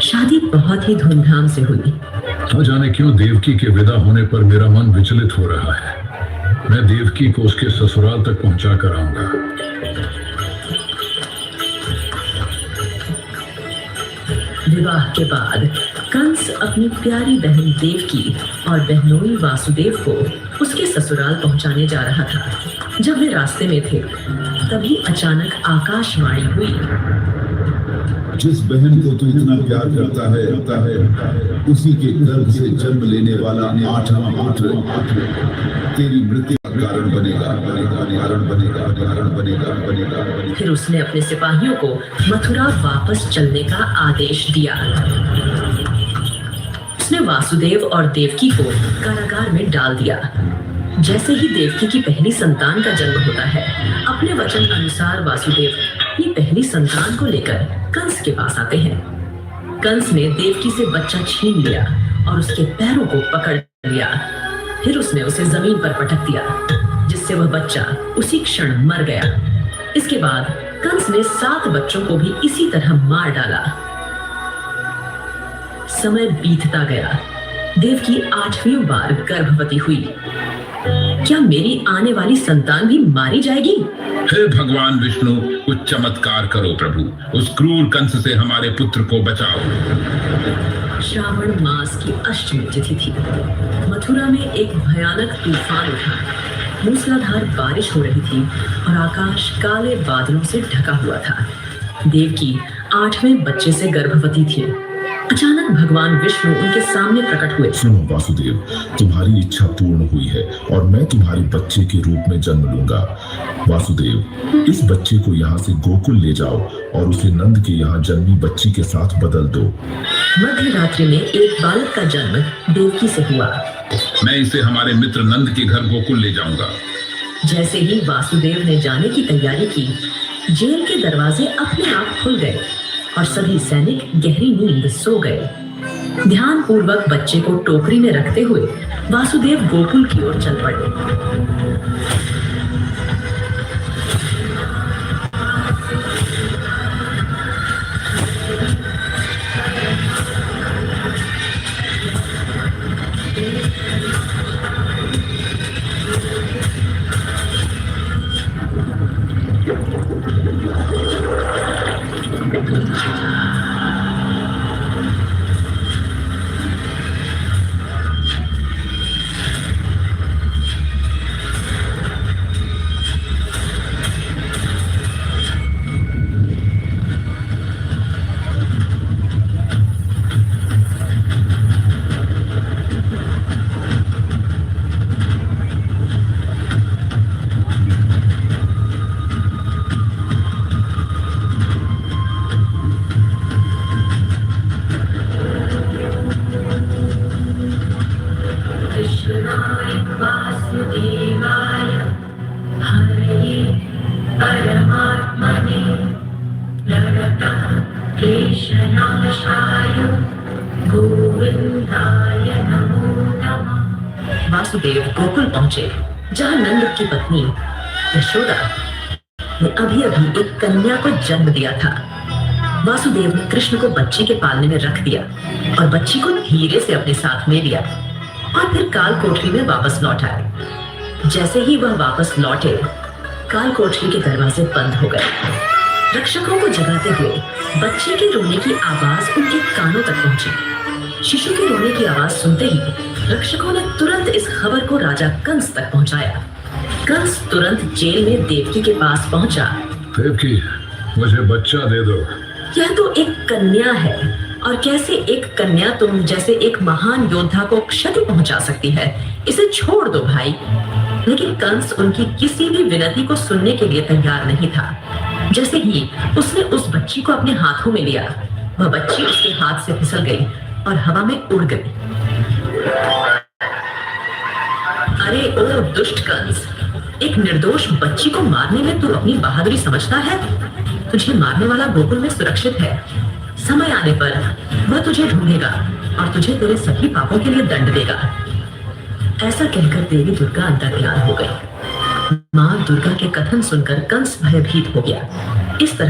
शादी बहुत ही धूमधाम से हुई। न जाने क्यों देवकी के विदा होने पर मेरा मन विचलित हो रहा है। मैं देवकी को उसके ससुराल तक पहुंचा कर आऊंगा। विवाह के बाद कंस अपनी प्यारी बहन देवकी और बहनोई वासुदेव को उसके ससुराल पहुंचाने जा रहा था। जब वे रास्ते में थे तभी अचानक आकाशवाणी हुई। जिस बहन को तू इतना प्यार करता है उसी के गर्भ से जन्म लेने वाला 8वां पुत्र तेरी मृत्यु का कारण बनेगा। फिर उसने अपने सिपाहियों को मथुरा वापस चलने का आदेश दिया। उसने वासुदेव और देवकी को कारागार में डाल दिया। जैसे ही देवकी की पहली संतान का जन्म होता है, अपने वचन अनुसार वासुदेव अपनी पहली संतान को लेकर कंस के पास आते हैं। कंस ने देवकी से बच्चा छीन लिया और उसके पैरों को पकड़ लिया। फिर उसने उसे जमीन पर पटक दिया, जिससे वह बच्चा उसी क्षण मर गया। इसके बाद कंस ने 7 बच्चों को भी इसी तरह मार डाला। समय बीतता गया। देवकी 8वीं बार गर्भवती हुई। क्या मेरी आने वाली संतान भी मारी जाएगी? हे भगवान विष्णु, कुछ चमत्कार करो प्रभु। उस क्रूर कंस से हमारे पुत्र को बचाओ। श्रावण मास की अष्टमी तिथि थी। मथुरा में एक भयानक तूफान उठा। मूसलाधार बारिश हो रही थी और आकाश काले बादलों से ढका हुआ था। देवकी 8वें बच्चे से गर्भवती थी। अचानक भगवान विष्णु उनके सामने प्रकट हुए। सुनो वासुदेव, तुम्हारी इच्छा पूर्ण हुई है और मैं तुम्हारे बच्चे के रूप में जन्म लूंगा। वासुदेव, इस बच्चे को यहाँ से गोकुल ले जाओ और उसे नंद के यहाँ जन्मी बच्ची के साथ बदल दो। मध्य रात्रि में एक बालक का जन्म देवकी से हुआ। मैं इसे हमारे मित्र नंद के घर गोकुल ले जाऊंगा। जैसे ही वासुदेव ने जाने की तैयारी की, जेल के दरवाजे अपने आप खुल गए और सभी सैनिक गहरी नींद सो गए। ध्यान पूर्वक बच्चे को टोकरी में रखते हुए वासुदेव गोकुल की ओर चल पड़े। वासुदेवाय हरये परमात्मने क्लेशनाशाय गोविंदाय नमो नमः। वासुदेव गोकुल पहुंचे, जहां नंद की पत्नी यशोदा ने अभी अभी एक कन्या को जन्म दिया था। वासुदेव ने कृष्ण को बच्ची के पालने में रख दिया और बच्ची को धीरे से अपने साथ ले लिया और फिर काल कोठरी में वापस लौट आए। जैसे ही वह वापस लौटे, काल कोठरी के दरवाजे बंद हो गए। रक्षकों को जगाते हुए बच्चे के रोने की आवाज उनके कानों तक पहुंची। शिशु के रोने की आवाज सुनते ही रक्षकों ने तुरंत इस खबर को राजा कंस तक पहुंचाया। कंस तुरंत जेल में देवकी के पास पहुंचा। देवकी, मुझे बच्चा दे दो। यह तो एक कन्या है, और कैसे एक कन्या तुम जैसे एक महान योद्धा को क्षति पहुंचा सकती है? इसे छोड़ दो भाई। लेकिन कंस उनकी किसी भी विनती को सुनने के लिए तैयार नहीं था। जैसे ही उसने उस बच्ची को अपने हाथों में लिया, वह बच्ची उसके हाथ से फिसल गई और हवा में उड़ गई। अरे ओ दुष्ट कंस, एक निर्दोष बच्ची को मारने में तू अपनी बहादुरी समझता है? तुझे मारने वाला गोकुल में सुरक्षित है। समय आने पर वह तुझे ढूंढेगा और तुझे तेरे सभी पापों के लिए दंड देगा। ऐसा कहकर देवी दुर्गा अंतर्ध्यान हो गई। मां दुर्गा के कथन सुनकर कंस भयभीत हो गया। इस तरह